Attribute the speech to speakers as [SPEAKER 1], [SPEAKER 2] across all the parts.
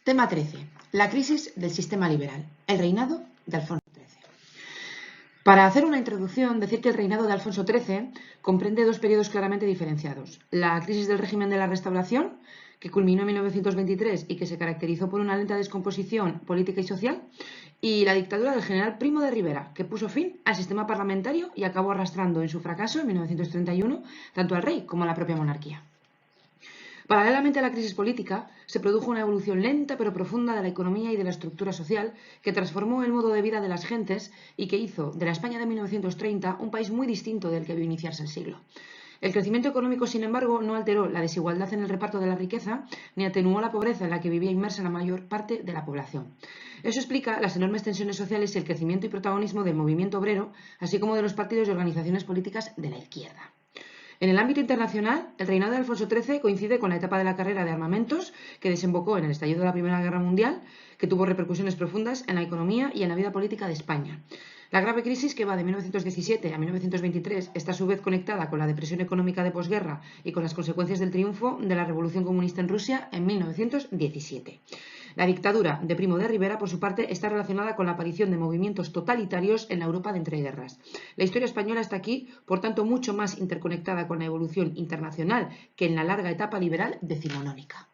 [SPEAKER 1] Tema 13. La crisis del sistema liberal. El reinado de Alfonso XIII. Para hacer una introducción, decir que el reinado de Alfonso XIII comprende dos periodos claramente diferenciados. La crisis del régimen de la Restauración, que culminó en 1923 y que se caracterizó por una lenta descomposición política y social, y la dictadura del general Primo de Rivera, que puso fin al sistema parlamentario y acabó arrastrando en su fracaso en 1931 tanto al rey como a la propia monarquía. Paralelamente a la crisis política, se produjo una evolución lenta pero profunda de la economía y de la estructura social que transformó el modo de vida de las gentes y que hizo de la España de 1930 un país muy distinto del que vio iniciarse el siglo. El crecimiento económico, sin embargo, no alteró la desigualdad en el reparto de la riqueza ni atenuó la pobreza en la que vivía inmersa la mayor parte de la población. Eso explica las enormes tensiones sociales y el crecimiento y protagonismo del movimiento obrero, así como de los partidos y organizaciones políticas de la izquierda. En el ámbito internacional, el reinado de Alfonso XIII coincide con la etapa de la carrera de armamentos que desembocó en el estallido de la Primera Guerra Mundial, que tuvo repercusiones profundas en la economía y en la vida política de España. La grave crisis que va de 1917 a 1923 está a su vez conectada con la depresión económica de posguerra y con las consecuencias del triunfo de la Revolución Comunista en Rusia en 1917. La dictadura de Primo de Rivera, por su parte, está relacionada con la aparición de movimientos totalitarios en la Europa de entreguerras. La historia española está aquí, por tanto, mucho más interconectada con la evolución internacional que en la larga etapa liberal decimonónica.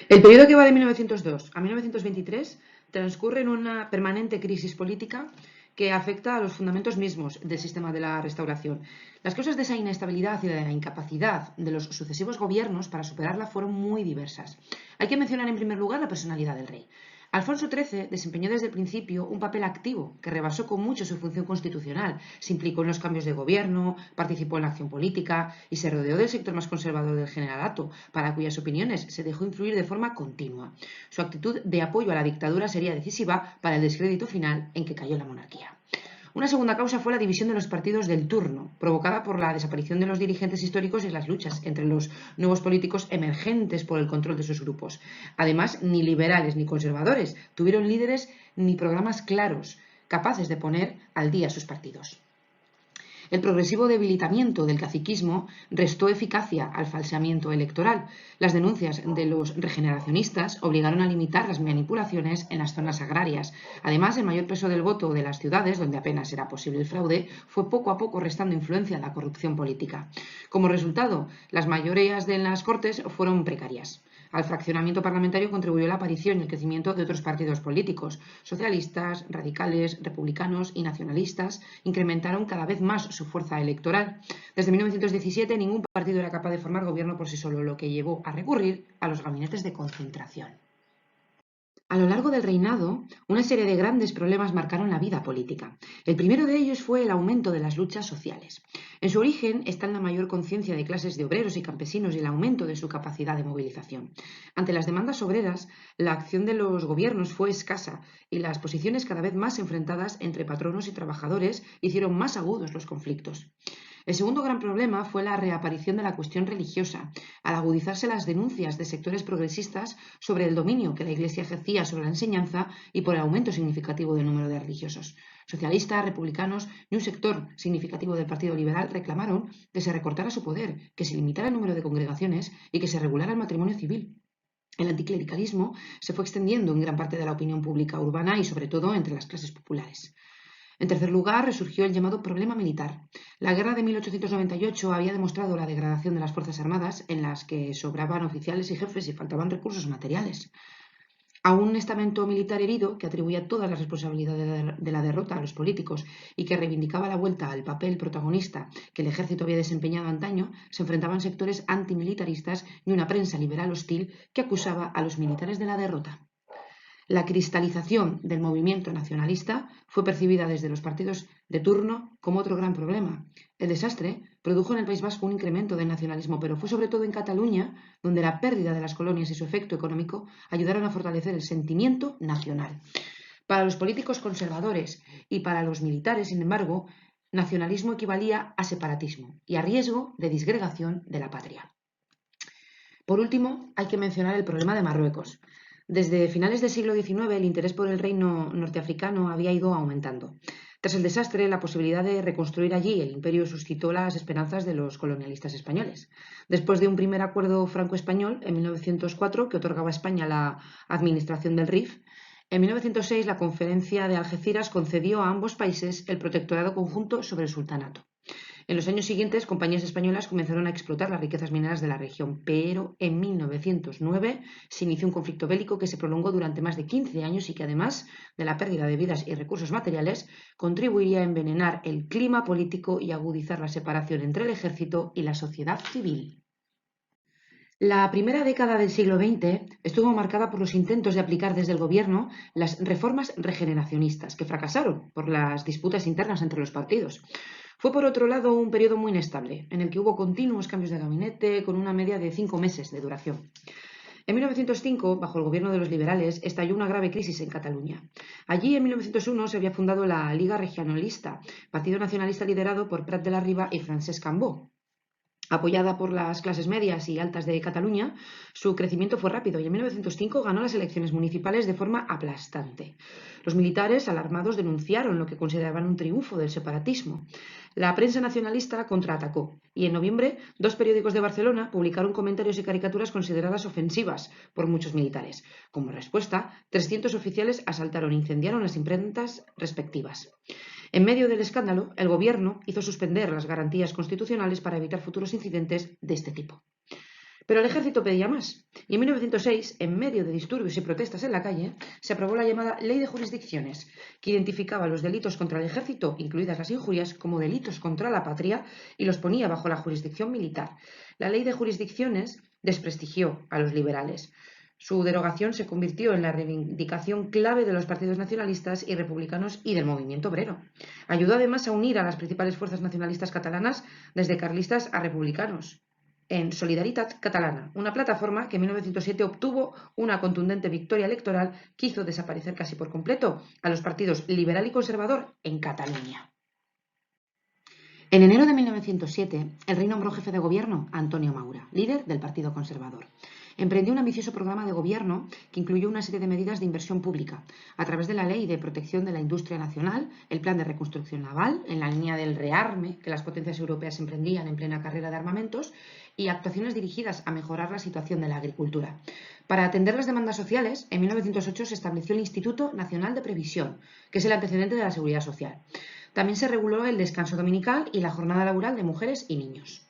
[SPEAKER 1] El periodo que va de 1902 a 1923 transcurre en una permanente crisis política que afecta a los fundamentos mismos del sistema de la Restauración. Las causas de esa inestabilidad y de la incapacidad de los sucesivos gobiernos para superarla fueron muy diversas. Hay que mencionar en primer lugar la personalidad del rey. Alfonso XIII desempeñó desde el principio un papel activo que rebasó con mucho su función constitucional. Se implicó en los cambios de gobierno, participó en la acción política y se rodeó del sector más conservador del generalato, para cuyas opiniones se dejó influir de forma continua. Su actitud de apoyo a la dictadura sería decisiva para el descrédito final en que cayó la monarquía. Una segunda causa fue la división de los partidos del turno, provocada por la desaparición de los dirigentes históricos y las luchas entre los nuevos políticos emergentes por el control de sus grupos. Además, ni liberales ni conservadores tuvieron líderes ni programas claros, capaces de poner al día sus partidos. El progresivo debilitamiento del caciquismo restó eficacia al falseamiento electoral. Las denuncias de los regeneracionistas obligaron a limitar las manipulaciones en las zonas agrarias. Además, el mayor peso del voto de las ciudades, donde apenas era posible el fraude, fue poco a poco restando influencia a la corrupción política. Como resultado, las mayorías de las Cortes fueron precarias. Al fraccionamiento parlamentario contribuyó la aparición y el crecimiento de otros partidos políticos. Socialistas, radicales, republicanos y nacionalistas incrementaron cada vez más su fuerza electoral. Desde 1917 ningún partido era capaz de formar gobierno por sí solo, lo que llevó a recurrir a los gabinetes de concentración. A lo largo del reinado, una serie de grandes problemas marcaron la vida política. El primero de ellos fue el aumento de las luchas sociales. En su origen está en la mayor conciencia de clases de obreros y campesinos y el aumento de su capacidad de movilización. Ante las demandas obreras, la acción de los gobiernos fue escasa y las posiciones cada vez más enfrentadas entre patronos y trabajadores hicieron más agudos los conflictos. El segundo gran problema fue la reaparición de la cuestión religiosa, al agudizarse las denuncias de sectores progresistas sobre el dominio que la Iglesia ejercía sobre la enseñanza y por el aumento significativo del número de religiosos. Socialistas, republicanos y un sector significativo del Partido Liberal reclamaron que se recortara su poder, que se limitara el número de congregaciones y que se regulara el matrimonio civil. El anticlericalismo se fue extendiendo en gran parte de la opinión pública urbana y sobre todo entre las clases populares. En tercer lugar, resurgió el llamado problema militar. La guerra de 1898 había demostrado la degradación de las Fuerzas Armadas, en las que sobraban oficiales y jefes y faltaban recursos materiales. A un estamento militar herido, que atribuía toda la responsabilidad de la derrota a los políticos y que reivindicaba la vuelta al papel protagonista que el ejército había desempeñado antaño, se enfrentaban sectores antimilitaristas y una prensa liberal hostil que acusaba a los militares de la derrota. La cristalización del movimiento nacionalista fue percibida desde los partidos de turno como otro gran problema. El desastre produjo en el País Vasco un incremento del nacionalismo, pero fue sobre todo en Cataluña donde la pérdida de las colonias y su efecto económico ayudaron a fortalecer el sentimiento nacional. Para los políticos conservadores y para los militares, sin embargo, nacionalismo equivalía a separatismo y a riesgo de disgregación de la patria. Por último, hay que mencionar el problema de Marruecos. Desde finales del siglo XIX el interés por el reino norteafricano había ido aumentando. Tras el desastre, la posibilidad de reconstruir allí el imperio suscitó las esperanzas de los colonialistas españoles. Después de un primer acuerdo franco-español en 1904 que otorgaba a España la administración del Rif, en 1906 la Conferencia de Algeciras concedió a ambos países el protectorado conjunto sobre el sultanato. En los años siguientes, compañías españolas comenzaron a explotar las riquezas mineras de la región, pero en 1909 se inició un conflicto bélico que se prolongó durante más de 15 años y que, además de la pérdida de vidas y recursos materiales, contribuiría a envenenar el clima político y agudizar la separación entre el ejército y la sociedad civil. La primera década del siglo XX estuvo marcada por los intentos de aplicar desde el gobierno las reformas regeneracionistas, que fracasaron por las disputas internas entre los partidos. Fue, por otro lado, un periodo muy inestable, en el que hubo continuos cambios de gabinete con una media de 5 meses de duración. En 1905, bajo el gobierno de los liberales, estalló una grave crisis en Cataluña. Allí, en 1901, se había fundado la Liga Regionalista, partido nacionalista liderado por Prat de la Riba y Francesc Cambó. Apoyada por las clases medias y altas de Cataluña, su crecimiento fue rápido y en 1905 ganó las elecciones municipales de forma aplastante. Los militares, alarmados, denunciaron lo que consideraban un triunfo del separatismo. La prensa nacionalista contraatacó y en noviembre 2 periódicos de Barcelona publicaron comentarios y caricaturas consideradas ofensivas por muchos militares. Como respuesta, 300 oficiales asaltaron e incendiaron las imprentas respectivas. En medio del escándalo, el gobierno hizo suspender las garantías constitucionales para evitar futuros incidentes de este tipo. Pero el ejército pedía más, y en 1906, en medio de disturbios y protestas en la calle, se aprobó la llamada Ley de Jurisdicciones, que identificaba los delitos contra el ejército, incluidas las injurias, como delitos contra la patria y los ponía bajo la jurisdicción militar. La Ley de Jurisdicciones desprestigió a los liberales. Su derogación se convirtió en la reivindicación clave de los partidos nacionalistas y republicanos y del movimiento obrero. Ayudó además a unir a las principales fuerzas nacionalistas catalanas, desde carlistas a republicanos, en Solidaritat Catalana, una plataforma que en 1907 obtuvo una contundente victoria electoral que hizo desaparecer casi por completo a los partidos liberal y conservador en Cataluña. En enero de 1907, el rey nombró jefe de gobierno a Antonio Maura, líder del Partido Conservador. Emprendió un ambicioso programa de gobierno que incluyó una serie de medidas de inversión pública, a través de la Ley de Protección de la Industria Nacional, el Plan de Reconstrucción Naval, en la línea del rearme que las potencias europeas emprendían en plena carrera de armamentos, y actuaciones dirigidas a mejorar la situación de la agricultura. Para atender las demandas sociales, en 1908 se estableció el Instituto Nacional de Previsión, que es el antecedente de la Seguridad Social. También se reguló el descanso dominical y la jornada laboral de mujeres y niños.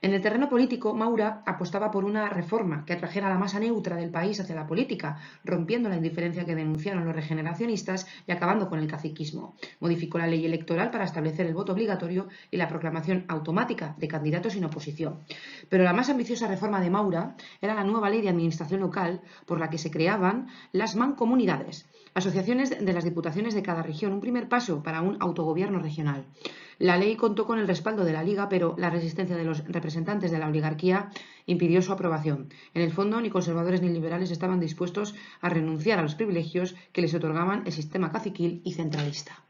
[SPEAKER 1] En el terreno político, Maura apostaba por una reforma que atrajera a la masa neutra del país hacia la política, rompiendo la indiferencia que denunciaron los regeneracionistas y acabando con el caciquismo. Modificó la ley electoral para establecer el voto obligatorio y la proclamación automática de candidatos sin oposición. Pero la más ambiciosa reforma de Maura era la nueva ley de administración local, por la que se creaban las mancomunidades, asociaciones de las diputaciones de cada región, un primer paso para un autogobierno regional. La ley contó con el respaldo de la Liga, pero la resistencia de los representantes de la oligarquía impidió su aprobación. En el fondo, ni conservadores ni liberales estaban dispuestos a renunciar a los privilegios que les otorgaban el sistema caciquil y centralista.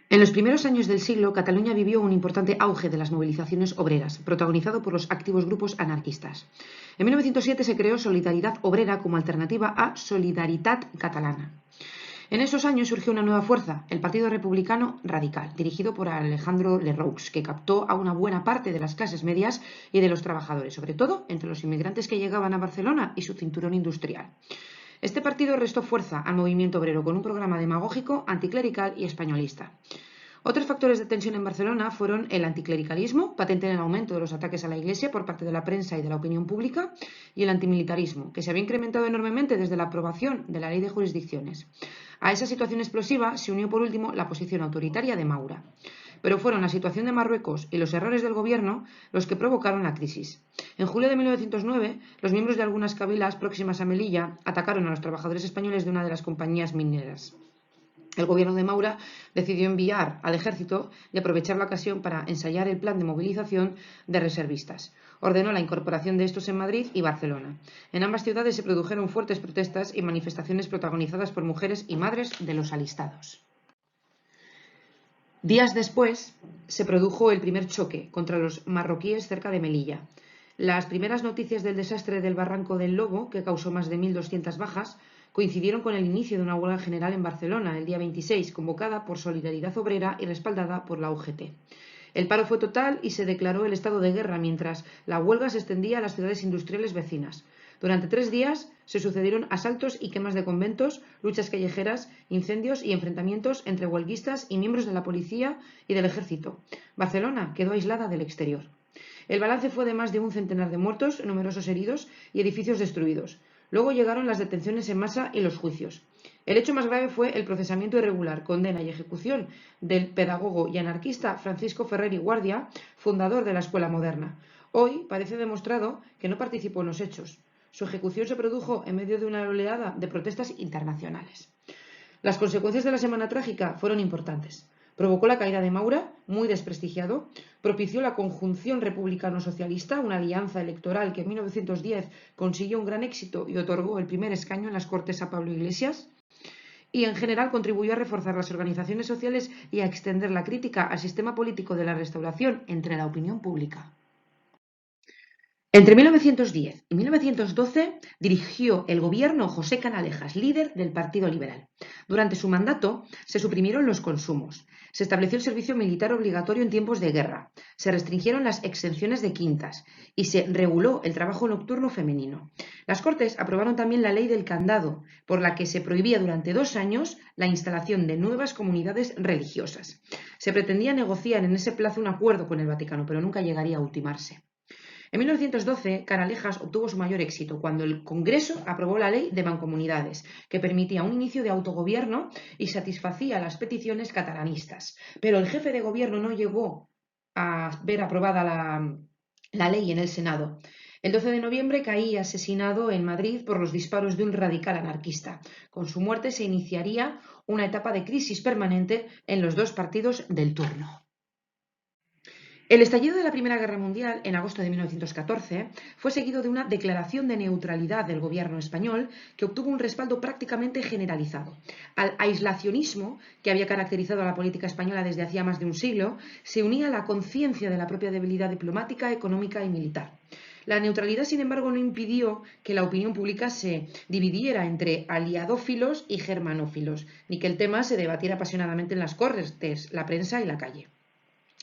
[SPEAKER 1] En los primeros años del siglo, Cataluña vivió un importante auge de las movilizaciones obreras, protagonizado por los activos grupos anarquistas. En 1907 se creó Solidaritat Obrera como alternativa a Solidaritat Catalana. En esos años surgió una nueva fuerza, el Partido Republicano Radical, dirigido por Alejandro Lerroux, que captó a una buena parte de las clases medias y de los trabajadores, sobre todo entre los inmigrantes que llegaban a Barcelona y su cinturón industrial. Este partido restó fuerza al movimiento obrero con un programa demagógico, anticlerical y españolista. Otros factores de tensión en Barcelona fueron el anticlericalismo, patente en el aumento de los ataques a la Iglesia por parte de la prensa y de la opinión pública, y el antimilitarismo, que se había incrementado enormemente desde la aprobación de la Ley de Jurisdicciones. A esa situación explosiva se unió por último la posición autoritaria de Maura. Pero fueron la situación de Marruecos y los errores del gobierno los que provocaron la crisis. En julio de 1909, los miembros de algunas cabilas próximas a Melilla atacaron a los trabajadores españoles de una de las compañías mineras. El gobierno de Maura decidió enviar al ejército y aprovechar la ocasión para ensayar el plan de movilización de reservistas. Ordenó la incorporación de estos en Madrid y Barcelona. En ambas ciudades se produjeron fuertes protestas y manifestaciones protagonizadas por mujeres y madres de los alistados. Días después se produjo el primer choque contra los marroquíes cerca de Melilla. Las primeras noticias del desastre del Barranco del Lobo, que causó más de 1.200 bajas, coincidieron con el inicio de una huelga general en Barcelona el día 26, convocada por Solidaridad Obrera y respaldada por la UGT. El paro fue total y se declaró el estado de guerra, mientras la huelga se extendía a las ciudades industriales vecinas. Durante 3 días se sucedieron asaltos y quemas de conventos, luchas callejeras, incendios y enfrentamientos entre huelguistas y miembros de la policía y del ejército. Barcelona quedó aislada del exterior. El balance fue de más de un centenar de muertos, numerosos heridos y edificios destruidos. Luego llegaron las detenciones en masa y los juicios. El hecho más grave fue el procesamiento irregular, condena y ejecución del pedagogo y anarquista Francisco Ferrer y Guardia, fundador de la Escuela Moderna. Hoy parece demostrado que no participó en los hechos. Su ejecución se produjo en medio de una oleada de protestas internacionales. Las consecuencias de la Semana Trágica fueron importantes. Provocó la caída de Maura, muy desprestigiado, propició la conjunción republicano-socialista, una alianza electoral que en 1910 consiguió un gran éxito y otorgó el primer escaño en las Cortes a Pablo Iglesias, y en general contribuyó a reforzar las organizaciones sociales y a extender la crítica al sistema político de la Restauración entre la opinión pública. Entre 1910 y 1912 dirigió el gobierno José Canalejas, líder del Partido Liberal. Durante su mandato se suprimieron los consumos, se estableció el servicio militar obligatorio en tiempos de guerra, se restringieron las exenciones de quintas y se reguló el trabajo nocturno femenino. Las Cortes aprobaron también la ley del candado, por la que se prohibía durante 2 años la instalación de nuevas comunidades religiosas. Se pretendía negociar en ese plazo un acuerdo con el Vaticano, pero nunca llegaría a ultimarse. En 1912, Canalejas obtuvo su mayor éxito cuando el Congreso aprobó la Ley de Mancomunidades, que permitía un inicio de autogobierno y satisfacía las peticiones catalanistas. Pero el jefe de gobierno no llegó a ver aprobada la ley en el Senado. El 12 de noviembre caía asesinado en Madrid por los disparos de un radical anarquista. Con su muerte se iniciaría una etapa de crisis permanente en los 2 partidos del turno. El estallido de la Primera Guerra Mundial, en agosto de 1914, fue seguido de una declaración de neutralidad del gobierno español que obtuvo un respaldo prácticamente generalizado. Al aislacionismo que había caracterizado a la política española desde hacía más de un siglo, se unía la conciencia de la propia debilidad diplomática, económica y militar. La neutralidad, sin embargo, no impidió que la opinión pública se dividiera entre aliadófilos y germanófilos, ni que el tema se debatiera apasionadamente en las cortes, la prensa y la calle.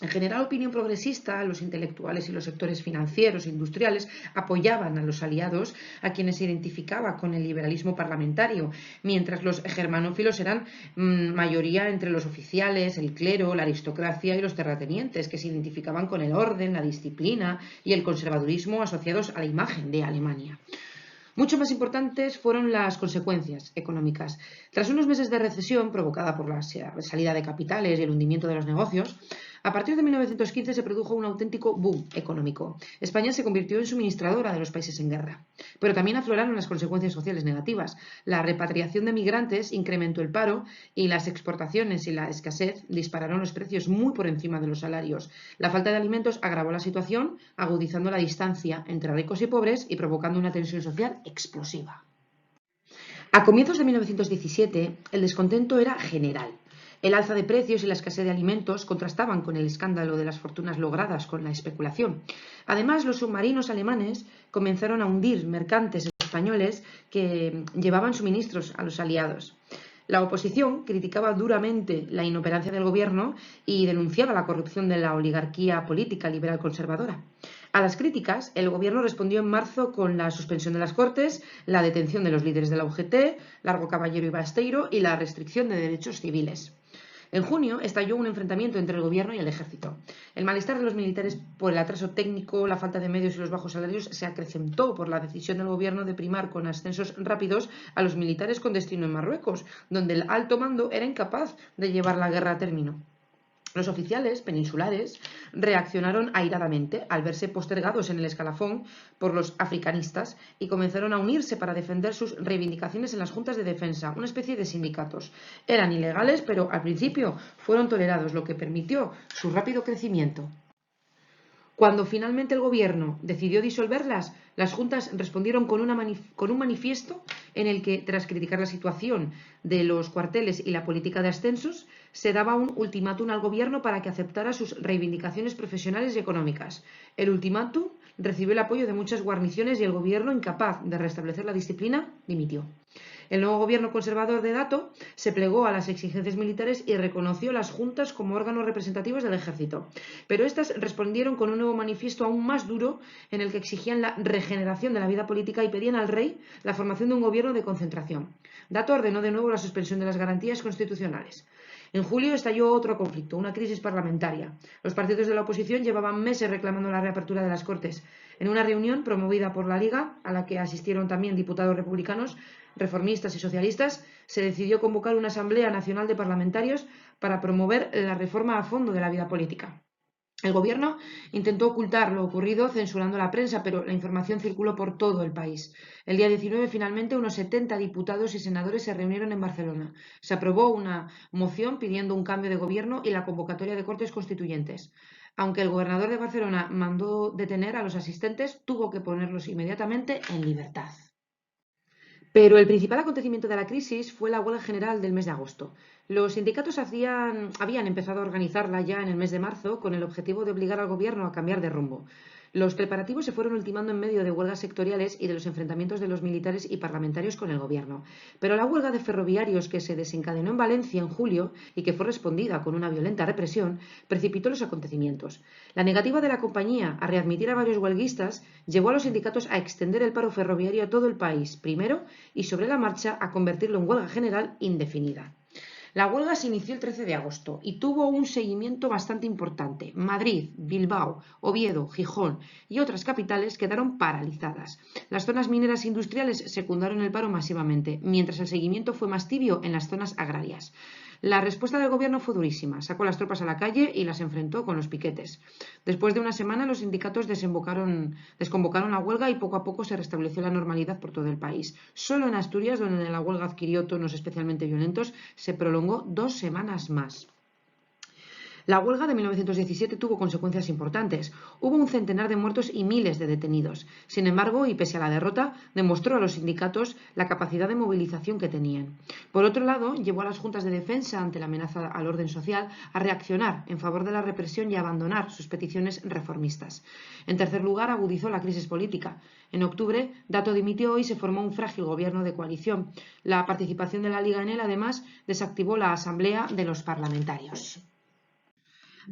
[SPEAKER 1] En general, la opinión progresista, los intelectuales y los sectores financieros e industriales apoyaban a los aliados, a quienes se identificaba con el liberalismo parlamentario, mientras los germanófilos eran mayoría entre los oficiales, el clero, la aristocracia y los terratenientes, que se identificaban con el orden, la disciplina y el conservadurismo asociados a la imagen de Alemania. Mucho más importantes fueron las consecuencias económicas. Tras unos meses de recesión provocada por la salida de capitales y el hundimiento de los negocios, a partir de 1915 se produjo un auténtico boom económico. España se convirtió en suministradora de los países en guerra. Pero también afloraron las consecuencias sociales negativas. La repatriación de migrantes incrementó el paro y las exportaciones y la escasez dispararon los precios muy por encima de los salarios. La falta de alimentos agravó la situación, agudizando la distancia entre ricos y pobres y provocando una tensión social explosiva. A comienzos de 1917, el descontento era general. El alza de precios y la escasez de alimentos contrastaban con el escándalo de las fortunas logradas con la especulación. Además, los submarinos alemanes comenzaron a hundir mercantes españoles que llevaban suministros a los aliados. La oposición criticaba duramente la inoperancia del gobierno y denunciaba la corrupción de la oligarquía política liberal conservadora. A las críticas, el gobierno respondió en marzo con la suspensión de las Cortes, la detención de los líderes de la UGT, Largo Caballero y Basteiro, y la restricción de derechos civiles. En junio estalló un enfrentamiento entre el gobierno y el ejército. El malestar de los militares por el atraso técnico, la falta de medios y los bajos salarios se acrecentó por la decisión del gobierno de primar con ascensos rápidos a los militares con destino en Marruecos, donde el alto mando era incapaz de llevar la guerra a término. Los oficiales peninsulares reaccionaron airadamente al verse postergados en el escalafón por los africanistas y comenzaron a unirse para defender sus reivindicaciones en las juntas de defensa, una especie de sindicatos. Eran ilegales, pero al principio fueron tolerados, lo que permitió su rápido crecimiento. Cuando finalmente el gobierno decidió disolverlas, las juntas respondieron con un manifiesto en el que, tras criticar la situación de los cuarteles y la política de ascensos, se daba un ultimátum al gobierno para que aceptara sus reivindicaciones profesionales y económicas. El ultimátum recibió el apoyo de muchas guarniciones y el gobierno, incapaz de restablecer la disciplina, dimitió. El nuevo gobierno conservador de Dato se plegó a las exigencias militares y reconoció las juntas como órganos representativos del ejército. Pero estas respondieron con un nuevo manifiesto aún más duro en el que exigían la regeneración de la vida política y pedían al rey la formación de un gobierno de concentración. Dato ordenó de nuevo la suspensión de las garantías constitucionales. En julio estalló otro conflicto, una crisis parlamentaria. Los partidos de la oposición llevaban meses reclamando la reapertura de las Cortes. En una reunión promovida por la Liga, a la que asistieron también diputados republicanos, reformistas y socialistas, se decidió convocar una Asamblea Nacional de Parlamentarios para promover la reforma a fondo de la vida política. El gobierno intentó ocultar lo ocurrido censurando la prensa, pero la información circuló por todo el país. El día 19, finalmente, unos 70 diputados y senadores se reunieron en Barcelona. Se aprobó una moción pidiendo un cambio de gobierno y la convocatoria de Cortes Constituyentes. Aunque el gobernador de Barcelona mandó detener a los asistentes, tuvo que ponerlos inmediatamente en libertad. Pero el principal acontecimiento de la crisis fue la huelga general del mes de agosto. Los sindicatos habían empezado a organizarla ya en el mes de marzo con el objetivo de obligar al gobierno a cambiar de rumbo. Los preparativos se fueron ultimando en medio de huelgas sectoriales y de los enfrentamientos de los militares y parlamentarios con el gobierno. Pero la huelga de ferroviarios que se desencadenó en Valencia en julio y que fue respondida con una violenta represión precipitó los acontecimientos. La negativa de la compañía a readmitir a varios huelguistas llevó a los sindicatos a extender el paro ferroviario a todo el país primero y sobre la marcha a convertirlo en huelga general indefinida. La huelga se inició el 13 de agosto y tuvo un seguimiento bastante importante. Madrid, Bilbao, Oviedo, Gijón y otras capitales quedaron paralizadas. Las zonas mineras e industriales secundaron el paro masivamente, mientras el seguimiento fue más tibio en las zonas agrarias. La respuesta del gobierno fue durísima, sacó las tropas a la calle y las enfrentó con los piquetes. Después de una semana los sindicatos desconvocaron la huelga y poco a poco se restableció la normalidad por todo el país. Solo en Asturias, donde la huelga adquirió tonos especialmente violentos, se prolongó 2 semanas más. La huelga de 1917 tuvo consecuencias importantes. Hubo un centenar de muertos y miles de detenidos. Sin embargo, y pese a la derrota, demostró a los sindicatos la capacidad de movilización que tenían. Por otro lado, llevó a las juntas de defensa, ante la amenaza al orden social, a reaccionar en favor de la represión y a abandonar sus peticiones reformistas. En tercer lugar, agudizó la crisis política. En octubre, Dato dimitió y se formó un frágil gobierno de coalición. La participación de la Liga en él, además, desactivó la Asamblea de los Parlamentarios.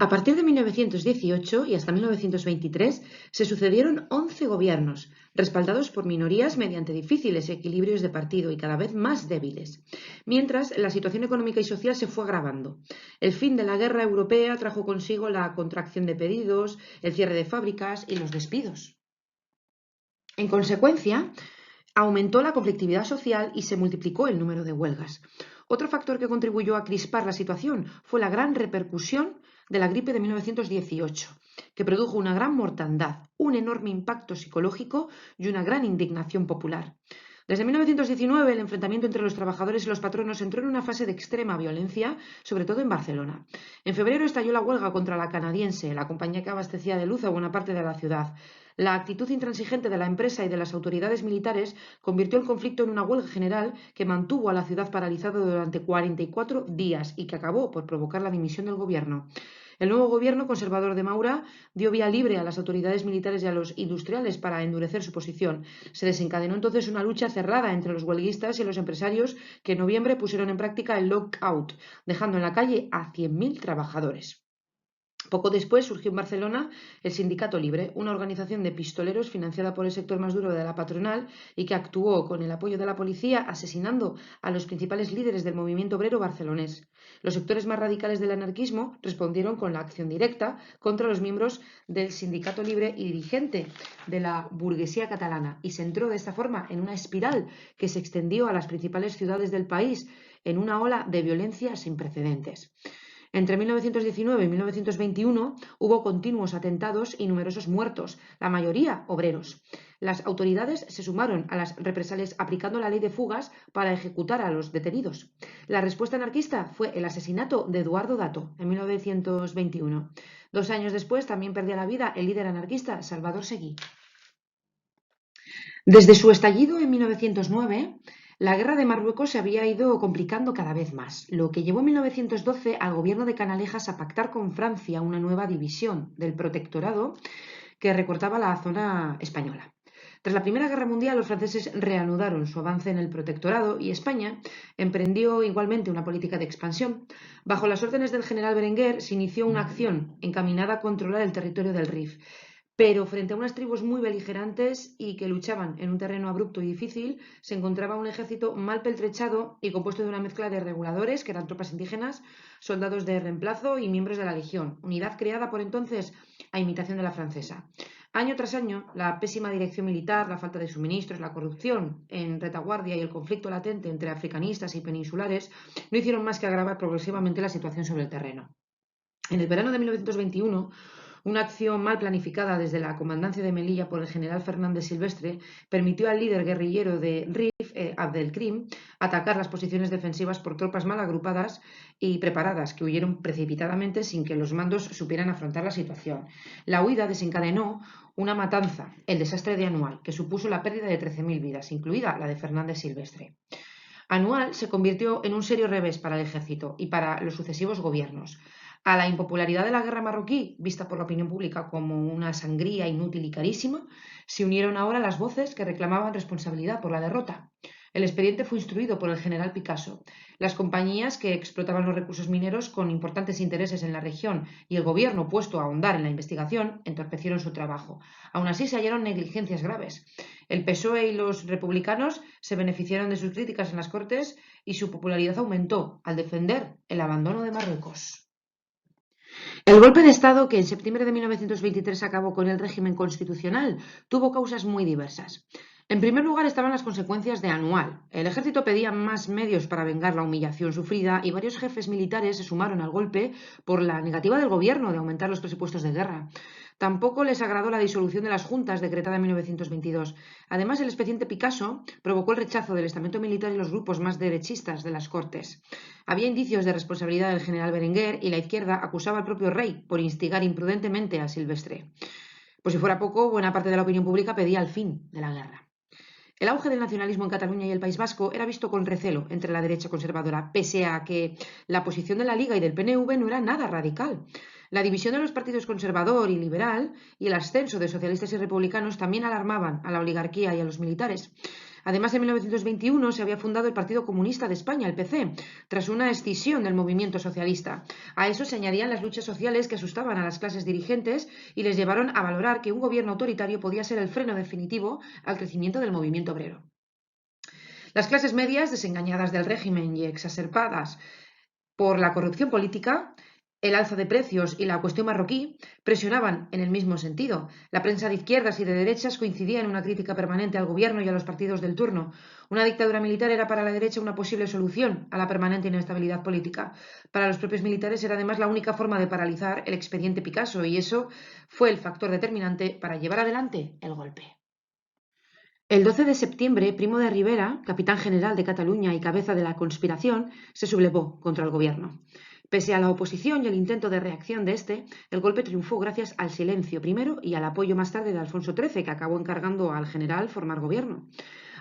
[SPEAKER 1] A partir de 1918 y hasta 1923 se sucedieron 11 gobiernos, respaldados por minorías mediante difíciles equilibrios de partido y cada vez más débiles. Mientras, la situación económica y social se fue agravando. El fin de la guerra europea trajo consigo la contracción de pedidos, el cierre de fábricas y los despidos. En consecuencia, aumentó la conflictividad social y se multiplicó el número de huelgas. Otro factor que contribuyó a crispar la situación fue la gran repercusión de la gripe de 1918, que produjo una gran mortandad, un enorme impacto psicológico y una gran indignación popular. Desde 1919, el enfrentamiento entre los trabajadores y los patronos entró en una fase de extrema violencia, sobre todo en Barcelona. En febrero estalló la huelga contra la Canadiense, la compañía que abastecía de luz a buena parte de la ciudad. La actitud intransigente de la empresa y de las autoridades militares convirtió el conflicto en una huelga general que mantuvo a la ciudad paralizada durante 44 días y que acabó por provocar la dimisión del gobierno. El nuevo gobierno conservador de Maura dio vía libre a las autoridades militares y a los industriales para endurecer su posición. Se desencadenó entonces una lucha cerrada entre los huelguistas y los empresarios que en noviembre pusieron en práctica el lockout, dejando en la calle a 100.000 trabajadores. Poco después surgió en Barcelona el Sindicato Libre, una organización de pistoleros financiada por el sector más duro de la patronal y que actuó con el apoyo de la policía asesinando a los principales líderes del movimiento obrero barcelonés. Los sectores más radicales del anarquismo respondieron con la acción directa contra los miembros del Sindicato Libre y dirigente de la burguesía catalana y se entró de esta forma en una espiral que se extendió a las principales ciudades del país en una ola de violencia sin precedentes. Entre 1919 y 1921 hubo continuos atentados y numerosos muertos, la mayoría obreros. Las autoridades se sumaron a las represalias aplicando la ley de fugas para ejecutar a los detenidos. La respuesta anarquista fue el asesinato de Eduardo Dato en 1921. 2 años después también perdía la vida el líder anarquista Salvador Seguí. Desde su estallido en 1909, la guerra de Marruecos se había ido complicando cada vez más, lo que llevó en 1912 al gobierno de Canalejas a pactar con Francia una nueva división del protectorado que recortaba la zona española. Tras la Primera Guerra Mundial, los franceses reanudaron su avance en el protectorado y España emprendió igualmente una política de expansión. Bajo las órdenes del general Berenguer se inició una acción encaminada a controlar el territorio del Rif. Pero frente a unas tribus muy beligerantes y que luchaban en un terreno abrupto y difícil, se encontraba un ejército mal pertrechado y compuesto de una mezcla de reguladores, que eran tropas indígenas, soldados de reemplazo y miembros de la Legión, unidad creada por entonces a imitación de la francesa. Año tras año, la pésima dirección militar, la falta de suministros, la corrupción en retaguardia y el conflicto latente entre africanistas y peninsulares no hicieron más que agravar progresivamente la situación sobre el terreno. En el verano de 1921, una acción mal planificada desde la comandancia de Melilla por el general Fernández Silvestre permitió al líder guerrillero de Rif, Abdelkrim, atacar las posiciones defensivas por tropas mal agrupadas y preparadas que huyeron precipitadamente sin que los mandos supieran afrontar la situación. La huida desencadenó una matanza, el desastre de Anual, que supuso la pérdida de 13.000 vidas, incluida la de Fernández Silvestre. Anual se convirtió en un serio revés para el ejército y para los sucesivos gobiernos. A la impopularidad de la guerra marroquí, vista por la opinión pública como una sangría inútil y carísima, se unieron ahora las voces que reclamaban responsabilidad por la derrota. El expediente fue instruido por el general Picasso. Las compañías que explotaban los recursos mineros con importantes intereses en la región y el gobierno puesto a ahondar en la investigación entorpecieron su trabajo. Aún así se hallaron negligencias graves. El PSOE y los republicanos se beneficiaron de sus críticas en las Cortes y su popularidad aumentó al defender el abandono de Marruecos. El golpe de Estado, que en septiembre de 1923 acabó con el régimen constitucional, tuvo causas muy diversas. En primer lugar estaban las consecuencias de Anual. El ejército pedía más medios para vengar la humillación sufrida y varios jefes militares se sumaron al golpe por la negativa del gobierno de aumentar los presupuestos de guerra. Tampoco les agradó la disolución de las juntas decretada en 1922. Además, el expediente Picasso provocó el rechazo del estamento militar y los grupos más derechistas de las Cortes. Había indicios de responsabilidad del general Berenguer y la izquierda acusaba al propio rey por instigar imprudentemente a Silvestre. Por si fuera poco, buena parte de la opinión pública pedía el fin de la guerra. El auge del nacionalismo en Cataluña y el País Vasco era visto con recelo entre la derecha conservadora, pese a que la posición de la Liga y del PNV no era nada radical. La división de los partidos conservador y liberal y el ascenso de socialistas y republicanos también alarmaban a la oligarquía y a los militares. Además, en 1921 se había fundado el Partido Comunista de España, el PC, tras una escisión del movimiento socialista. A eso se añadían las luchas sociales que asustaban a las clases dirigentes y les llevaron a valorar que un gobierno autoritario podía ser el freno definitivo al crecimiento del movimiento obrero. Las clases medias, desengañadas del régimen y exacerbadas por la corrupción política, el alza de precios y la cuestión marroquí presionaban en el mismo sentido. La prensa de izquierdas y de derechas coincidía en una crítica permanente al gobierno y a los partidos del turno. Una dictadura militar era para la derecha una posible solución a la permanente inestabilidad política. Para los propios militares era además la única forma de paralizar el expediente Picasso y eso fue el factor determinante para llevar adelante el golpe. El 12 de septiembre, Primo de Rivera, capitán general de Cataluña y cabeza de la conspiración, se sublevó contra el gobierno. Pese a la oposición y el intento de reacción de este, el golpe triunfó gracias al silencio primero y al apoyo más tarde de Alfonso XIII, que acabó encargando al general formar gobierno.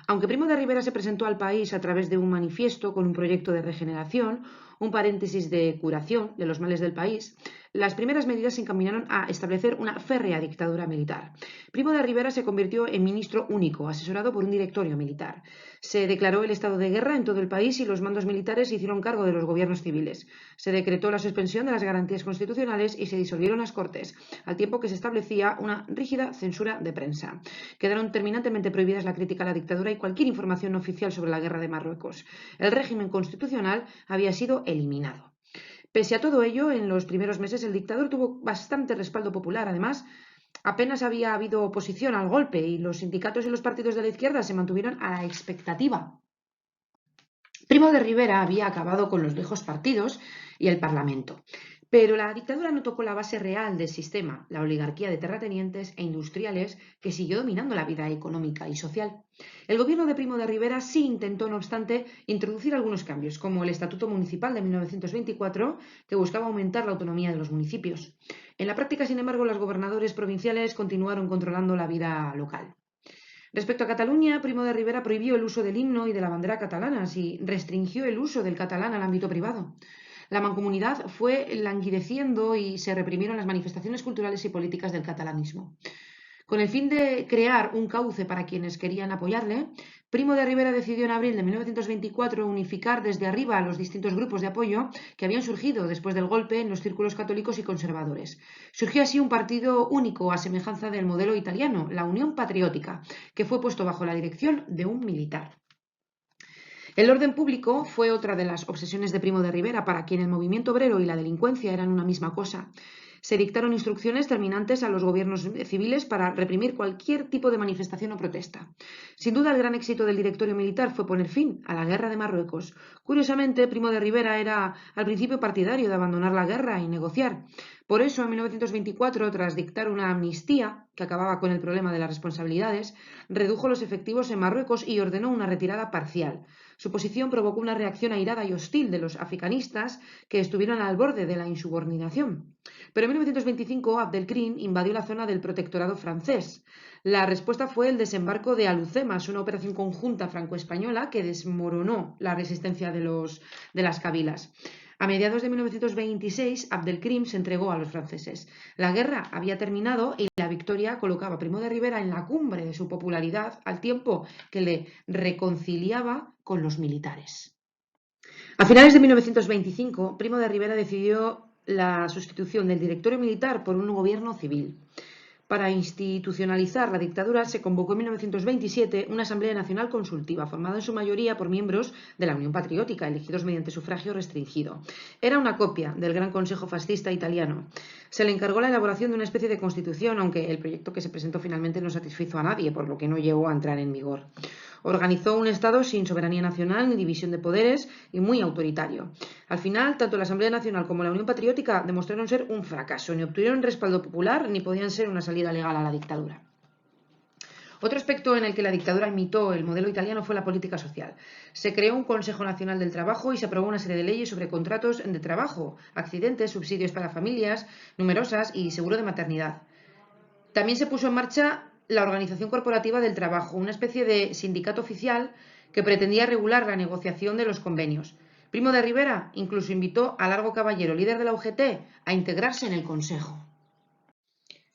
[SPEAKER 1] Aunque Primo de Rivera se presentó al país a través de un manifiesto con un proyecto de regeneración, un paréntesis de curación de los males del país, las primeras medidas se encaminaron a establecer una férrea dictadura militar. Primo de Rivera se convirtió en ministro único, asesorado por un directorio militar. Se declaró el estado de guerra en todo el país y los mandos militares se hicieron cargo de los gobiernos civiles. Se decretó la suspensión de las garantías constitucionales y se disolvieron las Cortes, al tiempo que se establecía una rígida censura de prensa. Quedaron terminantemente prohibidas la crítica a la dictadura y cualquier información oficial sobre la guerra de Marruecos. El régimen constitucional había sido eliminado. Pese a todo ello, en los primeros meses el dictador tuvo bastante respaldo popular. Además, apenas había habido oposición al golpe y los sindicatos y los partidos de la izquierda se mantuvieron a la expectativa. Primo de Rivera había acabado con los viejos partidos y el Parlamento. Pero la dictadura no tocó la base real del sistema, la oligarquía de terratenientes e industriales que siguió dominando la vida económica y social. El gobierno de Primo de Rivera sí intentó, no obstante, introducir algunos cambios, como el Estatuto Municipal de 1924, que buscaba aumentar la autonomía de los municipios. En la práctica, sin embargo, los gobernadores provinciales continuaron controlando la vida local. Respecto a Cataluña, Primo de Rivera prohibió el uso del himno y de la bandera catalanas y restringió el uso del catalán al ámbito privado. La mancomunidad fue languideciendo y se reprimieron las manifestaciones culturales y políticas del catalanismo. Con el fin de crear un cauce para quienes querían apoyarle, Primo de Rivera decidió en abril de 1924 unificar desde arriba a los distintos grupos de apoyo que habían surgido después del golpe en los círculos católicos y conservadores. Surgió así un partido único a semejanza del modelo italiano, la Unión Patriótica, que fue puesto bajo la dirección de un militar. El orden público fue otra de las obsesiones de Primo de Rivera, para quien el movimiento obrero y la delincuencia eran una misma cosa. Se dictaron instrucciones terminantes a los gobiernos civiles para reprimir cualquier tipo de manifestación o protesta. Sin duda, el gran éxito del directorio militar fue poner fin a la guerra de Marruecos. Curiosamente, Primo de Rivera era al principio partidario de abandonar la guerra y negociar. Por eso, en 1924, tras dictar una amnistía que acababa con el problema de las responsabilidades, redujo los efectivos en Marruecos y ordenó una retirada parcial. Su posición provocó una reacción airada y hostil de los africanistas, que estuvieron al borde de la insubordinación. Pero en 1925 Abdelkrim invadió la zona del protectorado francés. La respuesta fue el desembarco de Alhucemas, una operación conjunta franco-española que desmoronó la resistencia de las kabilas. A mediados de 1926, Abdelkrim se entregó a los franceses. La guerra había terminado y la victoria colocaba a Primo de Rivera en la cumbre de su popularidad, al tiempo que le reconciliaba con los militares. A finales de 1925, Primo de Rivera decidió la sustitución del directorio militar por un gobierno civil. Para institucionalizar la dictadura se convocó en 1927 una Asamblea Nacional Consultiva, formada en su mayoría por miembros de la Unión Patriótica, elegidos mediante sufragio restringido. Era una copia del Gran Consejo Fascista italiano. Se le encargó la elaboración de una especie de constitución, aunque el proyecto que se presentó finalmente no satisfizo a nadie, por lo que no llegó a entrar en vigor. Organizó un Estado sin soberanía nacional ni división de poderes y muy autoritario. Al final, tanto la Asamblea Nacional como la Unión Patriótica demostraron ser un fracaso, ni obtuvieron respaldo popular ni podían ser una salida legal a la dictadura. Otro aspecto en el que la dictadura imitó el modelo italiano fue la política social. Se creó un Consejo Nacional del Trabajo y se aprobó una serie de leyes sobre contratos de trabajo, accidentes, subsidios para familias numerosas y seguro de maternidad. También se puso en marcha la Organización Corporativa del Trabajo, una especie de sindicato oficial que pretendía regular la negociación de los convenios. Primo de Rivera incluso invitó a Largo Caballero, líder de la UGT, a integrarse en el Consejo.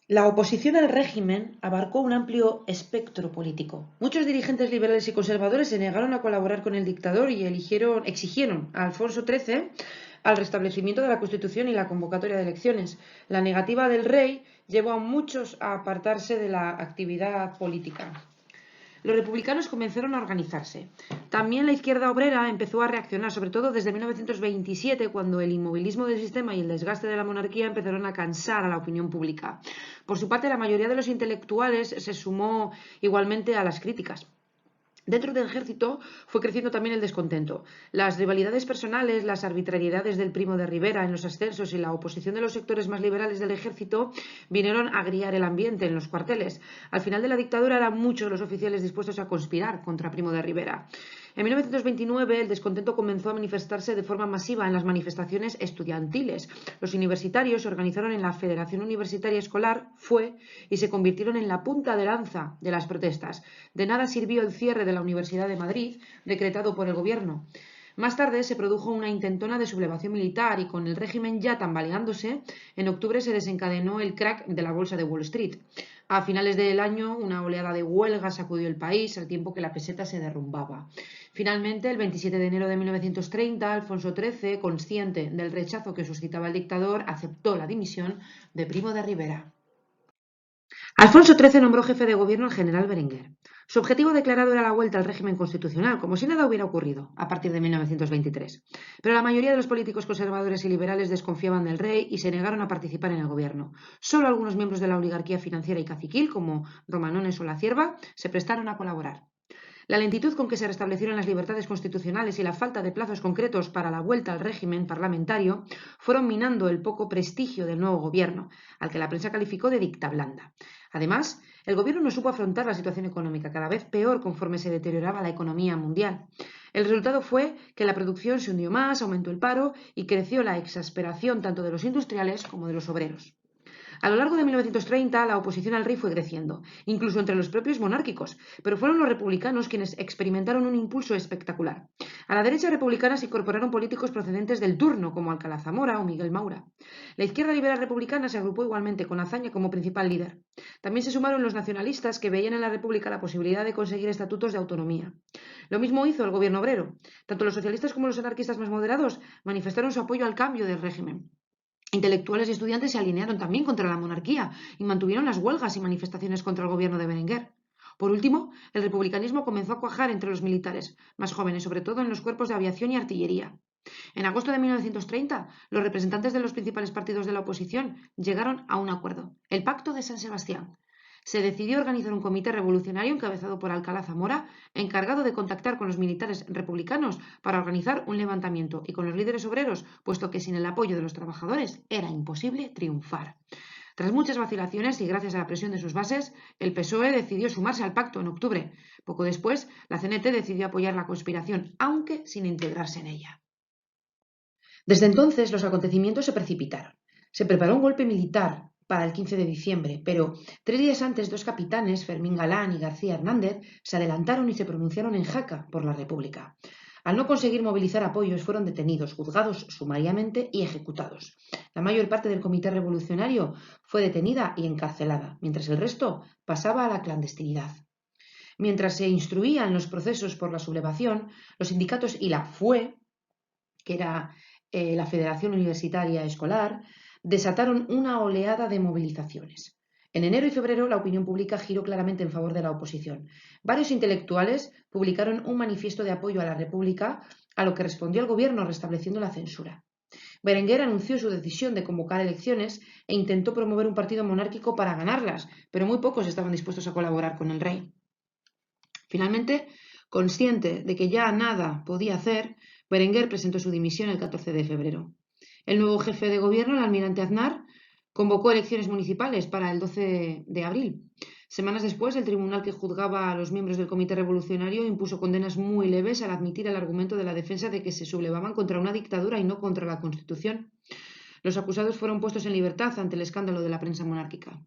[SPEAKER 1] La oposición al régimen abarcó un amplio espectro político. Muchos dirigentes liberales y conservadores se negaron a colaborar con el dictador y exigieron a Alfonso XIII al restablecimiento de la Constitución y la convocatoria de elecciones. La negativa del rey llevó a muchos a apartarse de la actividad política. Los republicanos comenzaron a organizarse. También la izquierda obrera empezó a reaccionar, sobre todo desde 1927, cuando el inmovilismo del sistema y el desgaste de la monarquía empezaron a cansar a la opinión pública. Por su parte, la mayoría de los intelectuales se sumó igualmente a las críticas. Dentro del ejército fue creciendo también el descontento. Las rivalidades personales, las arbitrariedades del Primo de Rivera en los ascensos y la oposición de los sectores más liberales del ejército vinieron a agriar el ambiente en los cuarteles. Al final de la dictadura eran muchos los oficiales dispuestos a conspirar contra Primo de Rivera. En 1929 el descontento comenzó a manifestarse de forma masiva en las manifestaciones estudiantiles. Los universitarios se organizaron en la Federación Universitaria Escolar, FUE, y se convirtieron en la punta de lanza de las protestas. De nada sirvió el cierre de la Universidad de Madrid, decretado por el gobierno. Más tarde se produjo una intentona de sublevación militar y, con el régimen ya tambaleándose, en octubre se desencadenó el crack de la bolsa de Wall Street. A finales del año, una oleada de huelgas sacudió el país, al tiempo que la peseta se derrumbaba. Finalmente, el 27 de enero de 1930, Alfonso XIII, consciente del rechazo que suscitaba el dictador, aceptó la dimisión de Primo de Rivera. Alfonso XIII nombró jefe de gobierno al general Berenguer. Su objetivo declarado era la vuelta al régimen constitucional, como si nada hubiera ocurrido a partir de 1923. Pero la mayoría de los políticos conservadores y liberales desconfiaban del rey y se negaron a participar en el gobierno. Solo algunos miembros de la oligarquía financiera y caciquil, como Romanones o La Cierva, se prestaron a colaborar. La lentitud con que se restablecieron las libertades constitucionales y la falta de plazos concretos para la vuelta al régimen parlamentario fueron minando el poco prestigio del nuevo gobierno, al que la prensa calificó de dicta blanda. Además, el gobierno no supo afrontar la situación económica, cada vez peor conforme se deterioraba la economía mundial. El resultado fue que la producción se hundió más, aumentó el paro y creció la exasperación tanto de los industriales como de los obreros. A lo largo de 1930, la oposición al rey fue creciendo, incluso entre los propios monárquicos, pero fueron los republicanos quienes experimentaron un impulso espectacular. A la derecha republicana se incorporaron políticos procedentes del turno, como Alcalá Zamora o Miguel Maura. La izquierda liberal republicana se agrupó igualmente con Azaña como principal líder. También se sumaron los nacionalistas que veían en la República la posibilidad de conseguir estatutos de autonomía. Lo mismo hizo el gobierno obrero. Tanto los socialistas como los anarquistas más moderados manifestaron su apoyo al cambio del régimen. Intelectuales y estudiantes se alinearon también contra la monarquía y mantuvieron las huelgas y manifestaciones contra el gobierno de Berenguer. Por último, el republicanismo comenzó a cuajar entre los militares, más jóvenes, sobre todo en los cuerpos de aviación y artillería. En agosto de 1930, los representantes de los principales partidos de la oposición llegaron a un acuerdo, el Pacto de San Sebastián. Se decidió organizar un comité revolucionario encabezado por Alcalá Zamora, encargado de contactar con los militares republicanos para organizar un levantamiento y con los líderes obreros, puesto que sin el apoyo de los trabajadores era imposible triunfar. Tras muchas vacilaciones y gracias a la presión de sus bases, el PSOE decidió sumarse al pacto en octubre. Poco después, la CNT decidió apoyar la conspiración, aunque sin integrarse en ella. Desde entonces, los acontecimientos se precipitaron. Se preparó un golpe militar para el 15 de diciembre, pero 3 días antes 2 capitanes, Fermín Galán y García Hernández, se adelantaron y se pronunciaron en Jaca por la República. Al no conseguir movilizar apoyos, fueron detenidos, juzgados sumariamente y ejecutados. La mayor parte del comité revolucionario fue detenida y encarcelada, mientras el resto pasaba a la clandestinidad. Mientras se instruían los procesos por la sublevación, los sindicatos y la FUE, que era la Federación Universitaria Escolar, desataron una oleada de movilizaciones. En enero y febrero la opinión pública giró claramente en favor de la oposición. Varios intelectuales publicaron un manifiesto de apoyo a la República, a lo que respondió el gobierno restableciendo la censura. Berenguer anunció su decisión de convocar elecciones e intentó promover un partido monárquico para ganarlas, pero muy pocos estaban dispuestos a colaborar con el rey. Finalmente, consciente de que ya nada podía hacer, Berenguer presentó su dimisión el 14 de febrero. El nuevo jefe de gobierno, el almirante Aznar, convocó elecciones municipales para el 12 de abril. Semanas después, el tribunal que juzgaba a los miembros del Comité Revolucionario impuso condenas muy leves al admitir el argumento de la defensa de que se sublevaban contra una dictadura y no contra la Constitución. Los acusados fueron puestos en libertad ante el escándalo de la prensa monárquica.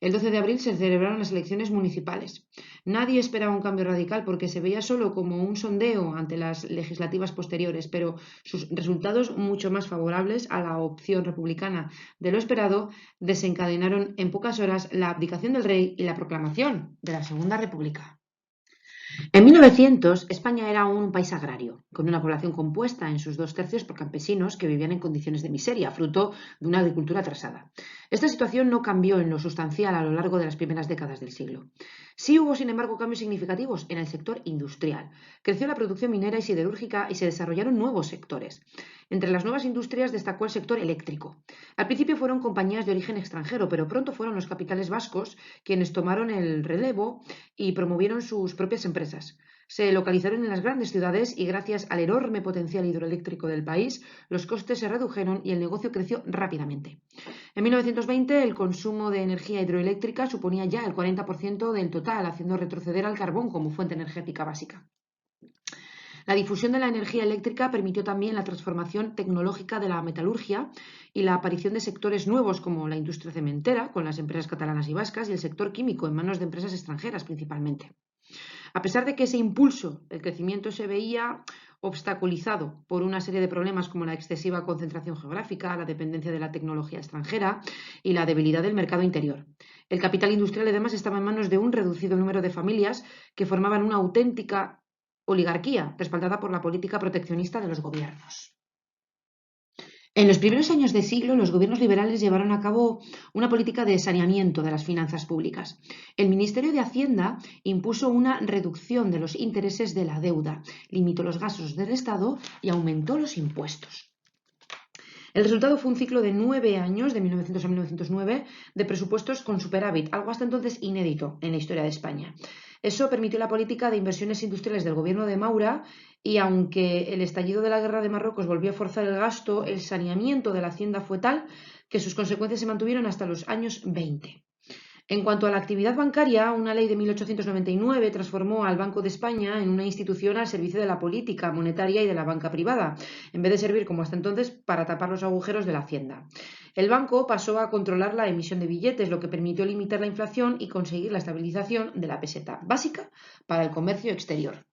[SPEAKER 1] El 12 de abril se celebraron las elecciones municipales. Nadie esperaba un cambio radical porque se veía solo como un sondeo ante las legislativas posteriores, pero sus resultados, mucho más favorables a la opción republicana de lo esperado, desencadenaron en pocas horas la abdicación del rey y la proclamación de la Segunda República. En 1900, España era un país agrario, con una población compuesta en sus 2/3 por campesinos que vivían en condiciones de miseria, fruto de una agricultura atrasada. Esta situación no cambió en lo sustancial a lo largo de las primeras décadas del siglo. Sí hubo, sin embargo, cambios significativos en el sector industrial. Creció la producción minera y siderúrgica y se desarrollaron nuevos sectores. Entre las nuevas industrias destacó el sector eléctrico. Al principio fueron compañías de origen extranjero, pero pronto fueron los capitales vascos quienes tomaron el relevo y promovieron sus propias empresas. Se localizaron en las grandes ciudades y gracias al enorme potencial hidroeléctrico del país, los costes se redujeron y el negocio creció rápidamente. En 1920, el consumo de energía hidroeléctrica suponía ya el 40% del total, haciendo retroceder al carbón como fuente energética básica. La difusión de la energía eléctrica permitió también la transformación tecnológica de la metalurgia y la aparición de sectores nuevos como la industria cementera, con las empresas catalanas y vascas, y el sector químico en manos de empresas extranjeras principalmente. A pesar de que ese impulso del crecimiento se veía obstaculizado por una serie de problemas como la excesiva concentración geográfica, la dependencia de la tecnología extranjera y la debilidad del mercado interior. El capital industrial además estaba en manos de un reducido número de familias que formaban una auténtica oligarquía respaldada por la política proteccionista de los gobiernos. En los primeros años de siglo, los gobiernos liberales llevaron a cabo una política de saneamiento de las finanzas públicas. El Ministerio de Hacienda impuso una reducción de los intereses de la deuda, limitó los gastos del Estado y aumentó los impuestos. El resultado fue un ciclo de 9 años, de 1900 a 1909, de presupuestos con superávit, algo hasta entonces inédito en la historia de España. Eso permitió la política de inversiones industriales del gobierno de Maura y aunque el estallido de la guerra de Marruecos volvió a forzar el gasto, el saneamiento de la hacienda fue tal que sus consecuencias se mantuvieron hasta los años 20. En cuanto a la actividad bancaria, una ley de 1899 transformó al Banco de España en una institución al servicio de la política monetaria y de la banca privada, en vez de servir como hasta entonces para tapar los agujeros de la hacienda. El banco pasó a controlar la emisión de billetes, lo que permitió limitar la inflación y conseguir la estabilización de la peseta, básica para el comercio exterior.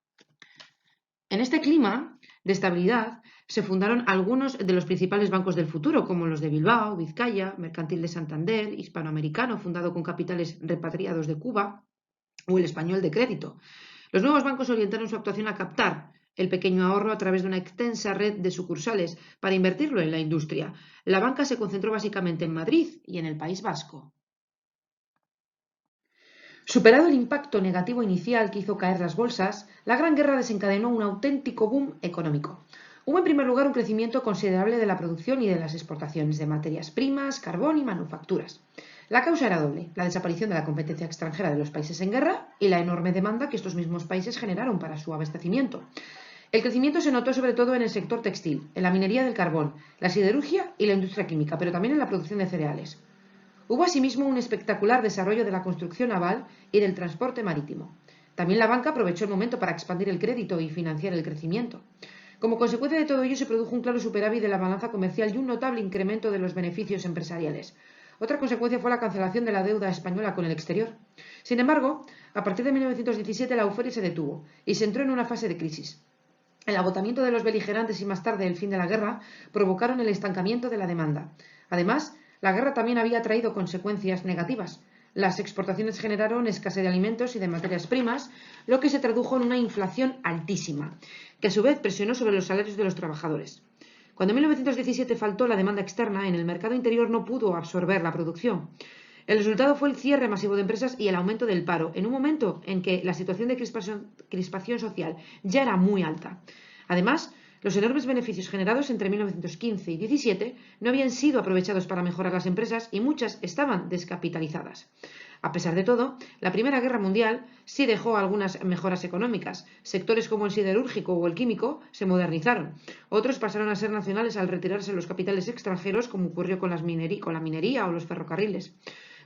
[SPEAKER 1] En este clima de estabilidad se fundaron algunos de los principales bancos del futuro, como los de Bilbao, Vizcaya, Mercantil de Santander, Hispanoamericano, fundado con capitales repatriados de Cuba, o el Español de Crédito. Los nuevos bancos orientaron su actuación a captar el pequeño ahorro a través de una extensa red de sucursales para invertirlo en la industria. La banca se concentró básicamente en Madrid y en el País Vasco. Superado el impacto negativo inicial que hizo caer las bolsas, la Gran Guerra desencadenó un auténtico boom económico. Hubo en primer lugar un crecimiento considerable de la producción y de las exportaciones de materias primas, carbón y manufacturas. La causa era doble: la desaparición de la competencia extranjera de los países en guerra y la enorme demanda que estos mismos países generaron para su abastecimiento. El crecimiento se notó sobre todo en el sector textil, en la minería del carbón, la siderurgia y la industria química, pero también en la producción de cereales. Hubo asimismo un espectacular desarrollo de la construcción naval y del transporte marítimo. También la banca aprovechó el momento para expandir el crédito y financiar el crecimiento. Como consecuencia de todo ello se produjo un claro superávit de la balanza comercial y un notable incremento de los beneficios empresariales. Otra consecuencia fue la cancelación de la deuda española con el exterior. Sin embargo, a partir de 1917 la euforia se detuvo y se entró en una fase de crisis. El agotamiento de los beligerantes y más tarde el fin de la guerra provocaron el estancamiento de la demanda. Además, la guerra también había traído consecuencias negativas. Las exportaciones generaron escasez de alimentos y de materias primas, lo que se tradujo en una inflación altísima, que a su vez presionó sobre los salarios de los trabajadores. Cuando en 1917 faltó la demanda externa, en el mercado interior no pudo absorber la producción. El resultado fue el cierre masivo de empresas y el aumento del paro, en un momento en que la situación de crispación social ya era muy alta. Además, los enormes beneficios generados entre 1915 y 17 no habían sido aprovechados para mejorar las empresas y muchas estaban descapitalizadas. A pesar de todo, la Primera Guerra Mundial sí dejó algunas mejoras económicas. Sectores como el siderúrgico o el químico se modernizaron. Otros pasaron a ser nacionales al retirarse los capitales extranjeros, como ocurrió con la minería o los ferrocarriles.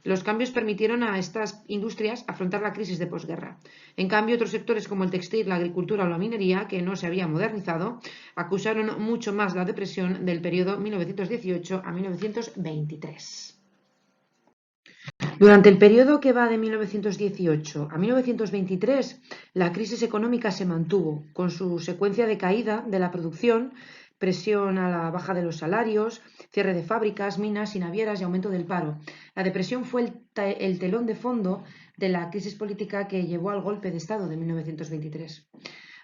[SPEAKER 1] Los cambios permitieron a estas industrias afrontar la crisis de posguerra. En cambio, otros sectores como el textil, la agricultura o la minería, que no se habían modernizado, acusaron mucho más la depresión del periodo 1918 a 1923. Durante el periodo que va de 1918 a 1923, la crisis económica se mantuvo, con su secuencia de caída de la producción, presión a la baja de los salarios, cierre de fábricas, minas y navieras y aumento del paro. La depresión fue el telón de fondo de la crisis política que llevó al golpe de Estado de 1923.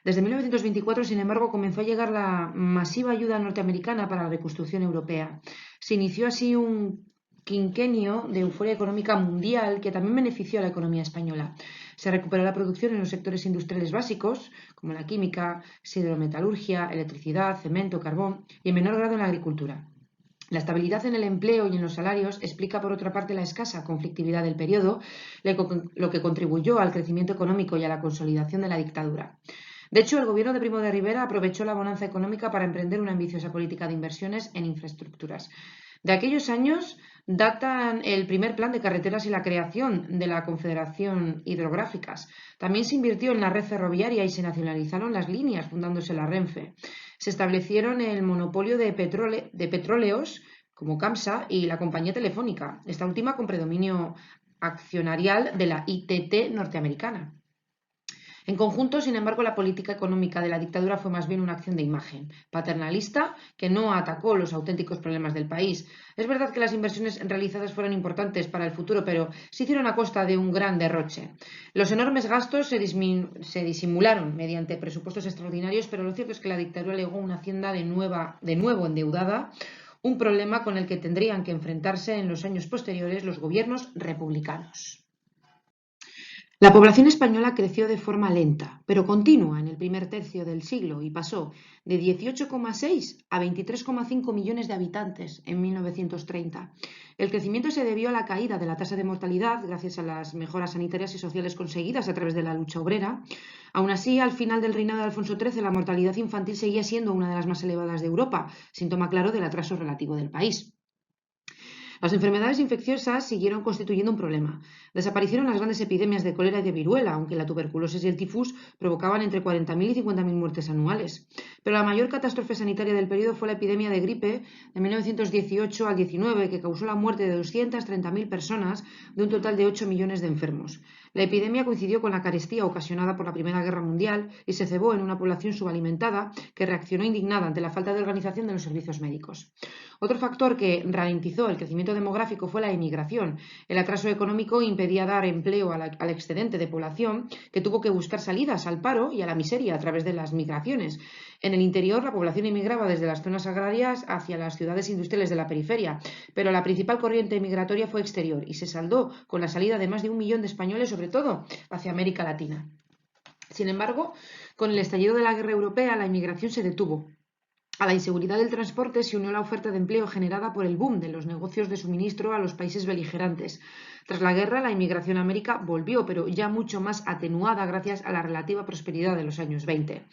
[SPEAKER 1] Desde 1924, sin embargo, comenzó a llegar la masiva ayuda norteamericana para la reconstrucción europea. Se inició así un quinquenio de euforia económica mundial que también benefició a la economía española. Se recuperó la producción en los sectores industriales básicos, como la química, siderometalurgia, electricidad, cemento, carbón, y en menor grado en la agricultura. La estabilidad en el empleo y en los salarios explica, por otra parte, la escasa conflictividad del periodo, lo que contribuyó al crecimiento económico y a la consolidación de la dictadura. De hecho, el gobierno de Primo de Rivera aprovechó la bonanza económica para emprender una ambiciosa política de inversiones en infraestructuras. De aquellos años datan el primer plan de carreteras y la creación de la Confederación Hidrográficas. También se invirtió en la red ferroviaria y se nacionalizaron las líneas, fundándose la Renfe. Se establecieron el monopolio de petróleos como Camsa y la compañía telefónica, esta última con predominio accionarial de la ITT norteamericana. En conjunto, sin embargo, la política económica de la dictadura fue más bien una acción de imagen, paternalista, que no atacó los auténticos problemas del país. Es verdad que las inversiones realizadas fueron importantes para el futuro, pero se hicieron a costa de un gran derroche. Los enormes gastos se disimularon mediante presupuestos extraordinarios, pero lo cierto es que la dictadura legó una hacienda de nuevo endeudada, un problema con el que tendrían que enfrentarse en los años posteriores los gobiernos republicanos. La población española creció de forma lenta, pero continua en el primer tercio del siglo y pasó de 18,6 a 23,5 millones de habitantes en 1930. El crecimiento se debió a la caída de la tasa de mortalidad gracias a las mejoras sanitarias y sociales conseguidas a través de la lucha obrera. Aún así, al final del reinado de Alfonso XIII, la mortalidad infantil seguía siendo una de las más elevadas de Europa, síntoma claro del atraso relativo del país. Las enfermedades infecciosas siguieron constituyendo un problema. Desaparecieron las grandes epidemias de cólera y de viruela, aunque la tuberculosis y el tifus provocaban entre 40.000 y 50.000 muertes anuales. Pero la mayor catástrofe sanitaria del periodo fue la epidemia de gripe de 1918 al 19, que causó la muerte de 230.000 personas de un total de 8 millones de enfermos. La epidemia coincidió con la carestía ocasionada por la Primera Guerra Mundial y se cebó en una población subalimentada que reaccionó indignada ante la falta de organización de los servicios médicos. Otro factor que ralentizó el crecimiento demográfico fue la emigración. El atraso económico impedía dar empleo al excedente de población, que tuvo que buscar salidas al paro y a la miseria a través de las migraciones. En el interior, la población emigraba desde las zonas agrarias hacia las ciudades industriales de la periferia, pero la principal corriente migratoria fue exterior y se saldó con la salida de más de 1 millón de españoles, sobre todo hacia América Latina. Sin embargo, con el estallido de la guerra europea, la inmigración se detuvo. A la inseguridad del transporte se unió la oferta de empleo generada por el boom de los negocios de suministro a los países beligerantes. Tras la guerra, la inmigración a América volvió, pero ya mucho más atenuada gracias a la relativa prosperidad de los años 20.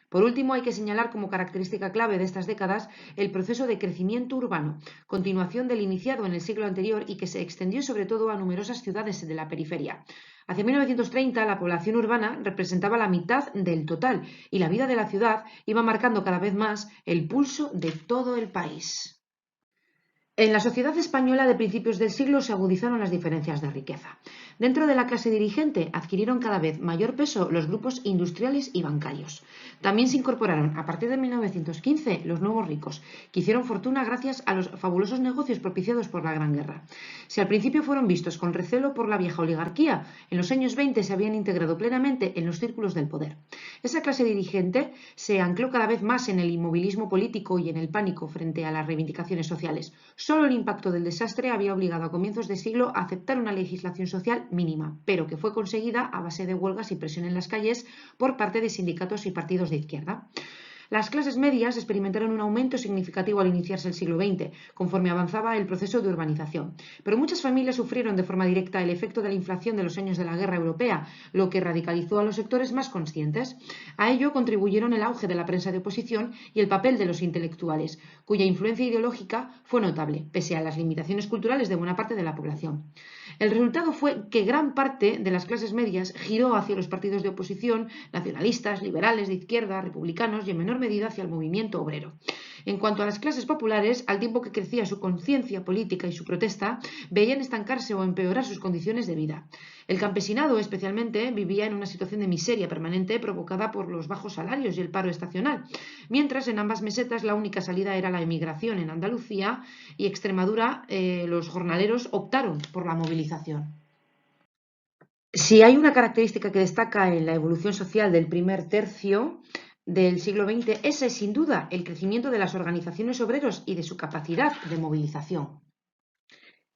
[SPEAKER 1] Por último, hay que señalar como característica clave de estas décadas el proceso de crecimiento urbano, continuación del iniciado en el siglo anterior y que se extendió sobre todo a numerosas ciudades de la periferia. Hacia 1930, la población urbana representaba la mitad del total y la vida de la ciudad iba marcando cada vez más el pulso de todo el país. En la sociedad española de principios del siglo se agudizaron las diferencias de riqueza. Dentro de la clase dirigente adquirieron cada vez mayor peso los grupos industriales y bancarios. También se incorporaron a partir de 1915 los nuevos ricos, que hicieron fortuna gracias a los fabulosos negocios propiciados por la Gran Guerra. Si al principio fueron vistos con recelo por la vieja oligarquía, en los años 20 se habían integrado plenamente en los círculos del poder. Esa clase dirigente se ancló cada vez más en el inmovilismo político y en el pánico frente a las reivindicaciones sociales. Solo el impacto del desastre había obligado a comienzos de siglo a aceptar una legislación social mínima, pero que fue conseguida a base de huelgas y presión en las calles por parte de sindicatos y partidos de izquierda. Las clases medias experimentaron un aumento significativo al iniciarse el siglo XX, conforme avanzaba el proceso de urbanización. Pero muchas familias sufrieron de forma directa el efecto de la inflación de los años de la guerra europea, lo que radicalizó a los sectores más conscientes. A ello contribuyeron el auge de la prensa de oposición y el papel de los intelectuales, cuya influencia ideológica fue notable, pese a las limitaciones culturales de buena parte de la población. El resultado fue que gran parte de las clases medias giró hacia los partidos de oposición, nacionalistas, liberales, de izquierda, republicanos y en menor medida hacia el movimiento obrero. En cuanto a las clases populares, al tiempo que crecía su conciencia política y su protesta, veían estancarse o empeorar sus condiciones de vida. El campesinado, especialmente, vivía en una situación de miseria permanente provocada por los bajos salarios y el paro estacional, mientras en ambas mesetas la única salida era la emigración. En Andalucía y Extremadura, los jornaleros optaron por la movilización. Si hay una característica que destaca en la evolución social del primer tercio del siglo XX, ese es sin duda el crecimiento de las organizaciones obreros y de su capacidad de movilización.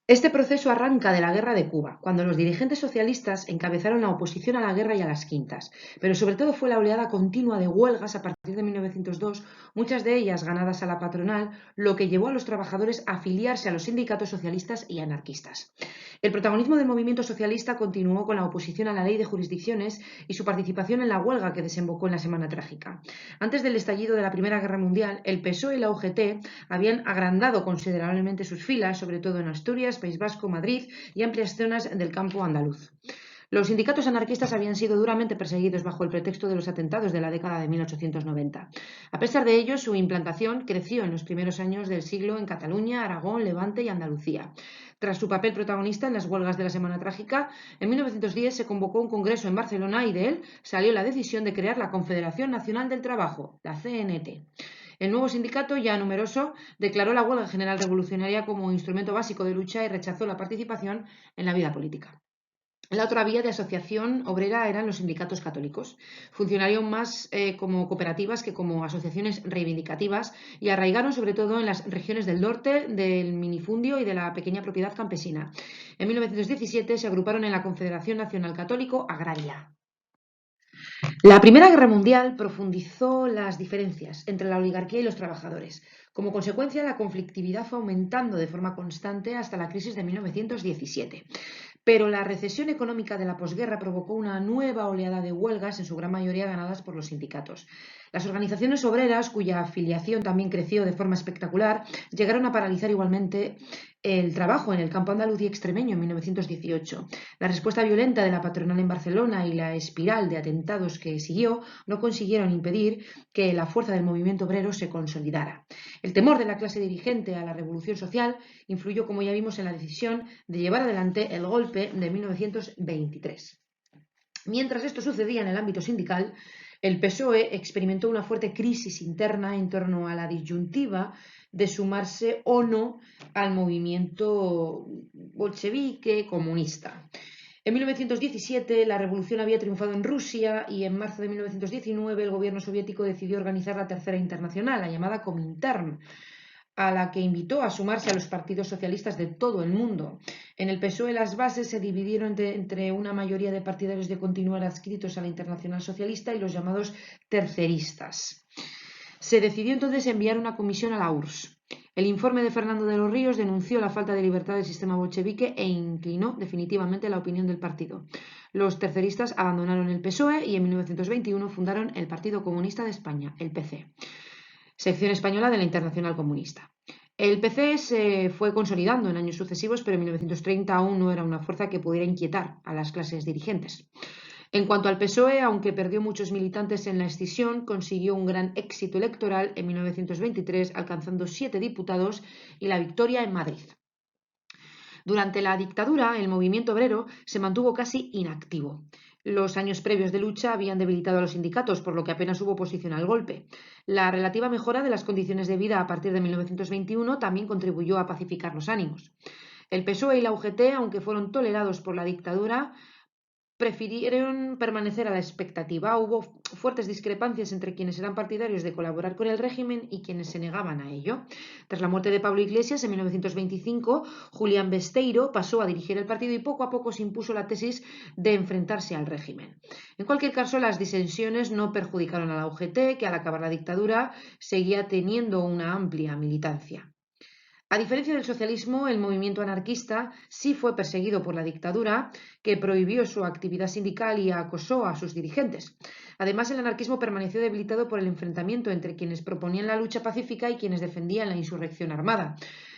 [SPEAKER 1] Este proceso arranca de la Guerra de Cuba, cuando los dirigentes socialistas encabezaron la oposición a la guerra y a las quintas, pero sobre todo fue la oleada continua de huelgas a partir de 1902, muchas de ellas ganadas a la patronal, lo que llevó a los trabajadores a afiliarse a los sindicatos socialistas y anarquistas. El protagonismo del movimiento socialista continuó con la oposición a la ley de jurisdicciones y su participación en la huelga que desembocó en la Semana Trágica. Antes del estallido de la Primera Guerra Mundial, el PSOE y la UGT habían agrandado considerablemente sus filas, sobre todo en Asturias, País Vasco, Madrid y amplias zonas del campo andaluz. Los sindicatos anarquistas habían sido duramente perseguidos bajo el pretexto de los atentados de la década de 1890. A pesar de ello, su implantación creció en los primeros años del siglo en Cataluña, Aragón, Levante y Andalucía. Tras su papel protagonista en las huelgas de la Semana Trágica, en 1910 se convocó un congreso en Barcelona y de él salió la decisión de crear la Confederación Nacional del Trabajo, la CNT. El nuevo sindicato, ya numeroso, declaró la huelga general revolucionaria como instrumento básico de lucha y rechazó la participación en la vida política. La otra vía de asociación obrera eran los sindicatos católicos. Funcionaron más como cooperativas que como asociaciones reivindicativas y arraigaron sobre todo en las regiones del norte, del minifundio y de la pequeña propiedad campesina. En 1917 se agruparon en la Confederación Nacional Católico Agraria. La Primera Guerra Mundial profundizó las diferencias entre la oligarquía y los trabajadores. Como consecuencia, la conflictividad fue aumentando de forma constante hasta la crisis de 1917. Pero la recesión económica de la posguerra provocó una nueva oleada de huelgas, en su gran mayoría ganadas por los sindicatos. Las organizaciones obreras, cuya afiliación también creció de forma espectacular, llegaron a paralizar igualmente el trabajo en el campo andaluz y extremeño en 1918. La respuesta violenta de la patronal en Barcelona y la espiral de atentados que siguió no consiguieron impedir que la fuerza del movimiento obrero se consolidara. El temor de la clase dirigente a la revolución social influyó, como ya vimos, en la decisión de llevar adelante el golpe de 1923. Mientras esto sucedía en el ámbito sindical, el PSOE experimentó una fuerte crisis interna en torno a la disyuntiva de sumarse o no al movimiento bolchevique comunista. En 1917 la revolución había triunfado en Rusia y en marzo de 1919 el gobierno soviético decidió organizar la Tercera Internacional, la llamada Comintern, a la que invitó a sumarse a los partidos socialistas de todo el mundo. En el PSOE las bases se dividieron entre una mayoría de partidarios de continuar adscritos a la Internacional Socialista y los llamados terceristas. Se decidió entonces enviar una comisión a la URSS. El informe de Fernando de los Ríos denunció la falta de libertad del sistema bolchevique e inclinó definitivamente la opinión del partido. Los terceristas abandonaron el PSOE y en 1921 fundaron el Partido Comunista de España, el PC, sección española de la Internacional Comunista. El PC se fue consolidando en años sucesivos, pero en 1930 aún no era una fuerza que pudiera inquietar a las clases dirigentes. En cuanto al PSOE, aunque perdió muchos militantes en la escisión, consiguió un gran éxito electoral en 1923, alcanzando 7 diputados y la victoria en Madrid. Durante la dictadura, el movimiento obrero se mantuvo casi inactivo. Los años previos de lucha habían debilitado a los sindicatos, por lo que apenas hubo oposición al golpe. La relativa mejora de las condiciones de vida a partir de 1921 también contribuyó a pacificar los ánimos. El PSOE y la UGT, aunque fueron tolerados por la dictadura, prefirieron permanecer a la expectativa. Hubo fuertes discrepancias entre quienes eran partidarios de colaborar con el régimen y quienes se negaban a ello. Tras la muerte de Pablo Iglesias en 1925, Julián Besteiro pasó a dirigir el partido y poco a poco se impuso la tesis de enfrentarse al régimen. En cualquier caso, las disensiones no perjudicaron a la UGT, que al acabar la dictadura seguía teniendo una amplia militancia. A diferencia del socialismo, el movimiento anarquista sí fue perseguido por la dictadura, que prohibió su actividad sindical y acosó a sus dirigentes. Además, el anarquismo permaneció debilitado por el enfrentamiento entre quienes proponían la lucha pacífica y quienes defendían la insurrección armada.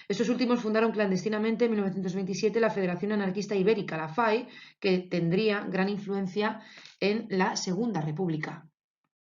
[SPEAKER 1] Estos últimos fundaron clandestinamente en 1927 la Federación Anarquista Ibérica, la FAI, que tendría gran influencia en la Segunda República.